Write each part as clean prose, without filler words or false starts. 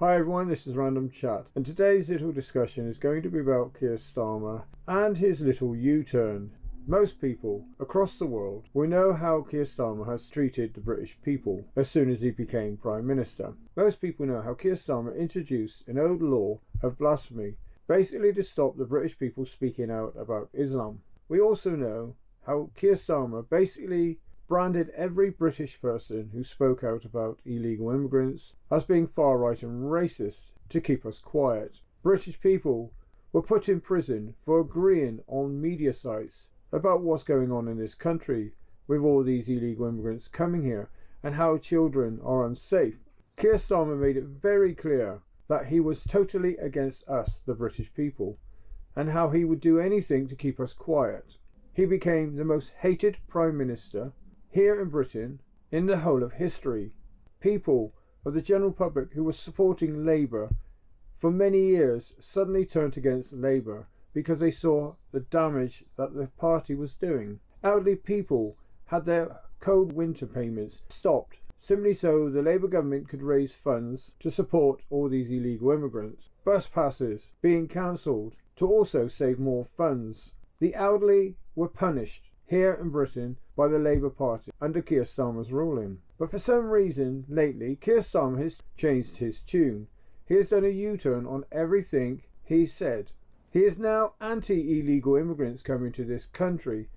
Hi everyone, this is Random Chat, and today's little discussion is going to be about Keir Starmer and his little U-turn. Most people across the world will know how Keir Starmer has treated the British people as soon as he became Prime Minister. Most people know how Keir Starmer introduced an old law of blasphemy, basically to stop the British people speaking out about Islam. We also know how Keir Starmer basically branded every British person who spoke out about illegal immigrants as being far right and racist to keep us quiet. British people were put in prison for agreeing on media sites about what's going on in this country with all these illegal immigrants coming here and how children are unsafe. Keir Starmer made it very clear that he was totally against us, the British people, and how he would do anything to keep us quiet. He became the most hated Prime Minister here in Britain in the whole of history. People of the general public who were supporting Labour for many years suddenly turned against Labour because they saw the damage that the party was doing. Elderly people had their cold winter payments stopped simply so the Labour government could raise funds to support all these illegal immigrants. Bus passes being cancelled to also save more funds. The elderly were punished here in Britain by the Labour Party under Keir Starmer's ruling. But for some reason lately Keir Starmer has changed his tune. He has done a U-turn on everything he said. He is now anti-illegal immigrants coming to this country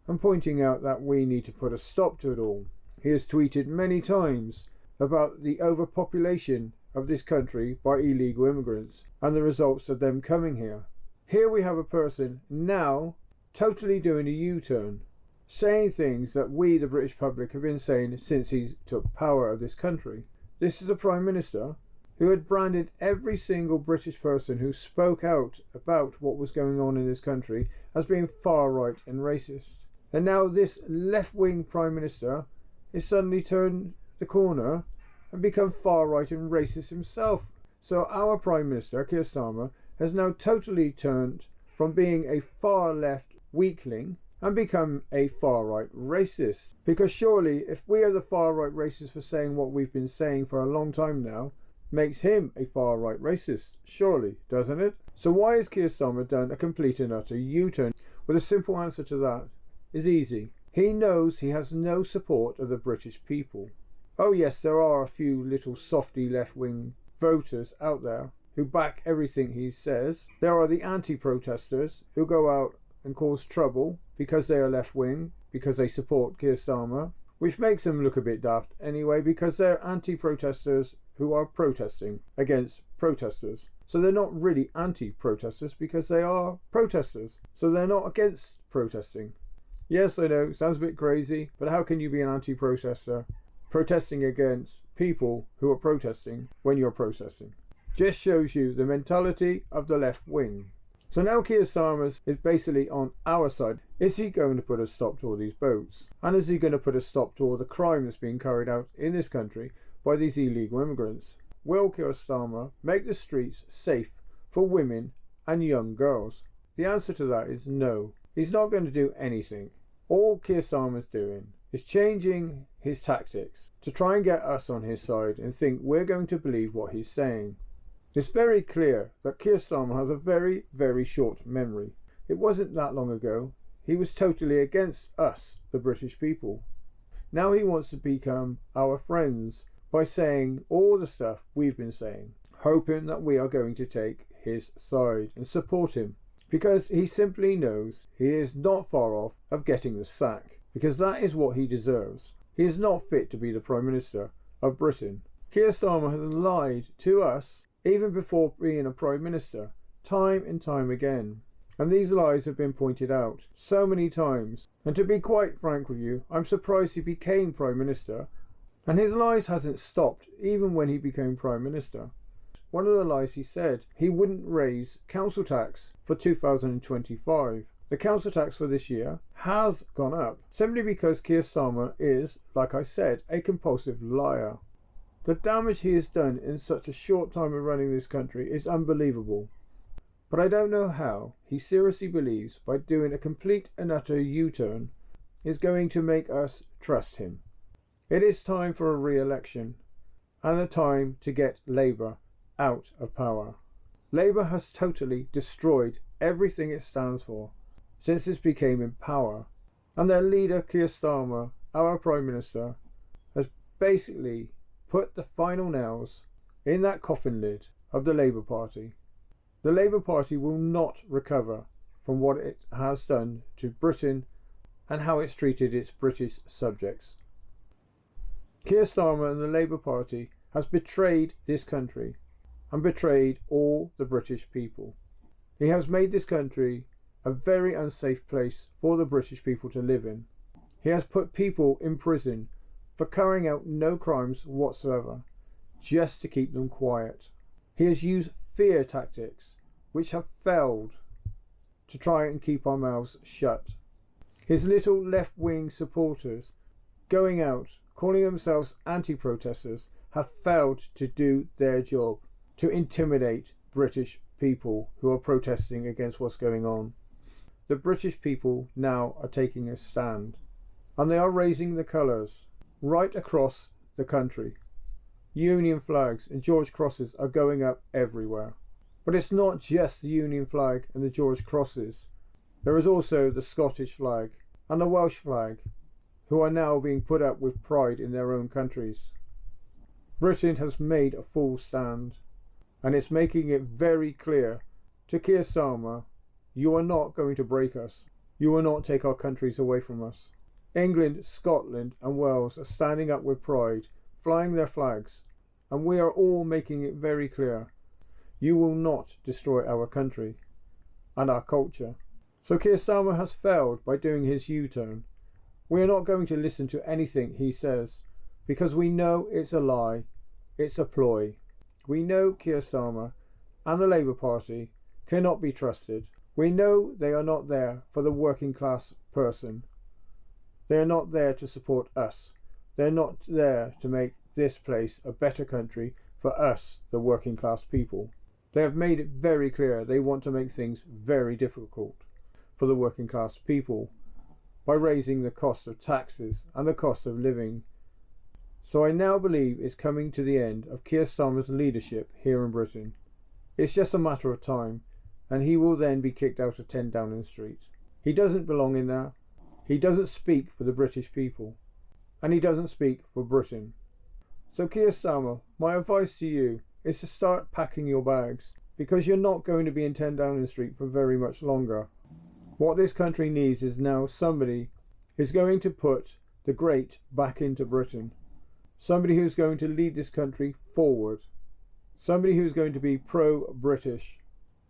and pointing out that we need to put a stop to it all. He has tweeted many times about the overpopulation of this country by illegal immigrants and the results of them coming here. Here we have a person now totally doing a U-turn, saying things that we, the British public, have been saying since he took power of this country. This is a Prime Minister who had branded every single British person who spoke out about what was going on in this country as being far right and racist. And now this left-wing Prime Minister is suddenly turned the corner and become far right and racist himself. So our Prime Minister, Keir Starmer, has now totally turned from being a far left weakling and become a far right racist. Because surely if we are the far right racists for saying what we've been saying for a long time now, makes him a far right racist, surely, doesn't it? So why has Keir Starmer done a complete and utter U-turn? Well, the simple answer to that is easy. He knows he has no support of the British people. Oh yes, there are a few little softy left-wing voters out there who back everything he says. There are the anti-protesters who go out and cause trouble because they are left-wing, because they support Keir Starmer, which makes them look a bit daft anyway, because they're anti-protesters who are protesting against protesters. So they're not really anti-protesters because they are protesters. So they're not against protesting. Yes, I know, sounds a bit crazy, but how can you be an anti-protester protesting against people who are protesting when you're protesting? Just shows you the mentality of the left wing. So now Keir Starmer is basically on our side. Is he going to put a stop to all these boats? And is he going to put a stop to all the crime that's being carried out in this country by these illegal immigrants? Will Keir Starmer make the streets safe for women and young girls? The answer to that is no. He's not going to do anything. All Keir Starmer's doing is changing his tactics to try and get us on his side and think we're going to believe what he's saying. It's very clear that Keir Starmer has a very, very short memory. It wasn't that long ago he was totally against us, the British people. Now he wants to become our friends by saying all the stuff we've been saying, hoping that we are going to take his side and support him, because he simply knows he is not far off of getting the sack, because that is what he deserves. He is not fit to be the Prime Minister of Britain. Keir Starmer has lied to us even before being a Prime Minister, time and time again. And these lies have been pointed out so many times. And to be quite frank with you, I'm surprised he became Prime Minister. And his lies hasn't stopped even when he became Prime Minister. One of the lies he said, he wouldn't raise council tax for 2025. The council tax for this year has gone up, simply because Keir Starmer is, like I said, a compulsive liar. The damage he has done in such a short time of running this country is unbelievable. But I don't know how he seriously believes by doing a complete and utter U-turn is going to make us trust him. It is time for a re-election and a time to get Labour out of power. Labour has totally destroyed everything it stands for since it became in power, and their leader Keir Starmer, our Prime Minister, has basically put the final nails in that coffin lid of the Labour Party. The Labour Party will not recover from what it has done to Britain and how it's treated its British subjects. Keir Starmer and the Labour Party has betrayed this country and betrayed all the British people. He has made this country a very unsafe place for the British people to live in. He has put people in prison for carrying out no crimes whatsoever, just to keep them quiet. He has used fear tactics which have failed to try and keep our mouths shut. His little left-wing supporters going out calling themselves anti-protesters have failed to do their job, to intimidate British people who are protesting against what's going on. The British people now are taking a stand, and they are raising the colours right across the country. Union flags and George crosses are going up everywhere. But it's not just the Union flag and the George crosses. There is also the Scottish flag and the Welsh flag, who are now being put up with pride in their own countries. Britain has made a full stand, and it's making it very clear to Keir Starmer, you are not going to break us. You will not take our countries away from us. England, Scotland and Wales are standing up with pride, flying their flags, and we are all making it very clear, you will not destroy our country and our culture. So Keir Starmer has failed by doing his U-turn. We are not going to listen to anything he says, because we know it's a lie, it's a ploy. We know Keir Starmer and the Labour Party cannot be trusted. We know they are not there for the working class person. They are not there to support us. They're not there to make this place a better country for us, the working class people. They have made it very clear they want to make things very difficult for the working class people by raising the cost of taxes and the cost of living. So I now believe it's coming to the end of Keir Starmer's leadership here in Britain. It's just a matter of time, and he will then be kicked out of 10 Downing Street. He doesn't belong in there. He doesn't speak for the British people, and he doesn't speak for Britain. So Keir Starmer, my advice to you is to start packing your bags, because you're not going to be in 10 Downing Street for very much longer. What this country needs is now somebody who's going to put the great back into Britain. Somebody who's going to lead this country forward. Somebody who's going to be pro-British.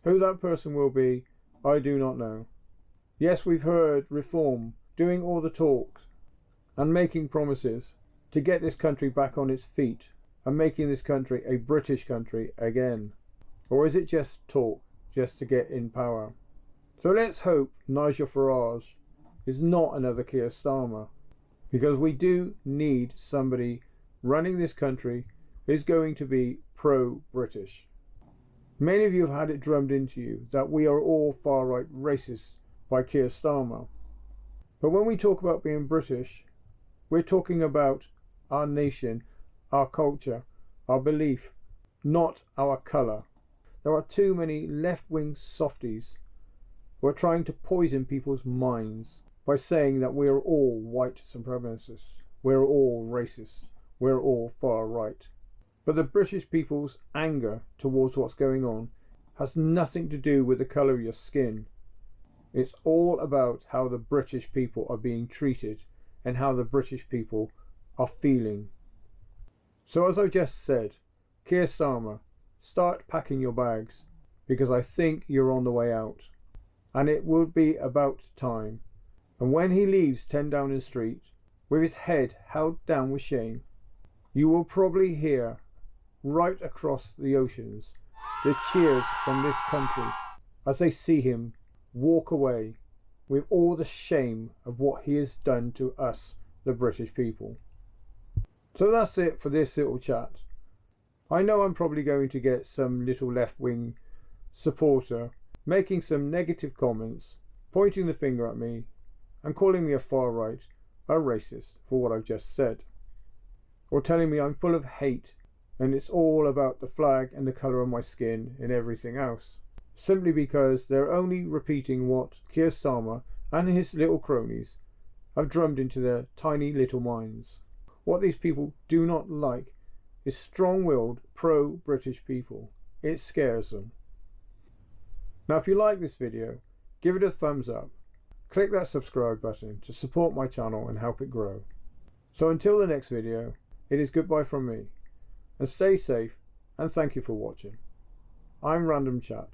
Who that person will be, I do not know. Yes, we've heard Reform doing all the talks and making promises to get this country back on its feet and making this country a British country again. Or is it just talk, just to get in power? So let's hope Nigel Farage is not another Keir Starmer, because we do need somebody running this country who's going to be pro-British. Many of you have had it drummed into you that we are all far-right racists by Keir Starmer. But when we talk about being British, we're talking about our nation, our culture, our belief, not our colour. There are too many left-wing softies who are trying to poison people's minds by saying that we are all white supremacists, we're all racist, we're all far-right. But the British people's anger towards what's going on has nothing to do with the colour of your skin. It's all about how the British people are being treated and how the British people are feeling. So as I just said, Keir Starmer, start packing your bags, because I think you're on the way out. And it would be about time. And when he leaves 10 Downing Street, with his head held down with shame, you will probably hear, right across the oceans, the cheers from this country as they see him walk away with all the shame of what he has done to us, the British people. So that's it for this little chat. I know I'm probably going to get some little left-wing supporter making some negative comments, pointing the finger at me and calling me a far-right, a racist for what I've just said, or telling me I'm full of hate and it's all about the flag and the colour of my skin and everything else, simply because they're only repeating what Keir Starmer and his little cronies have drummed into their tiny little minds. What these people do not like is strong-willed pro-British people. It scares them. Now if you like this video, give it a thumbs up. Click that subscribe button to support my channel and help it grow. So until the next video, it is goodbye from me, and stay safe, and thank you for watching. I'm Random Chat.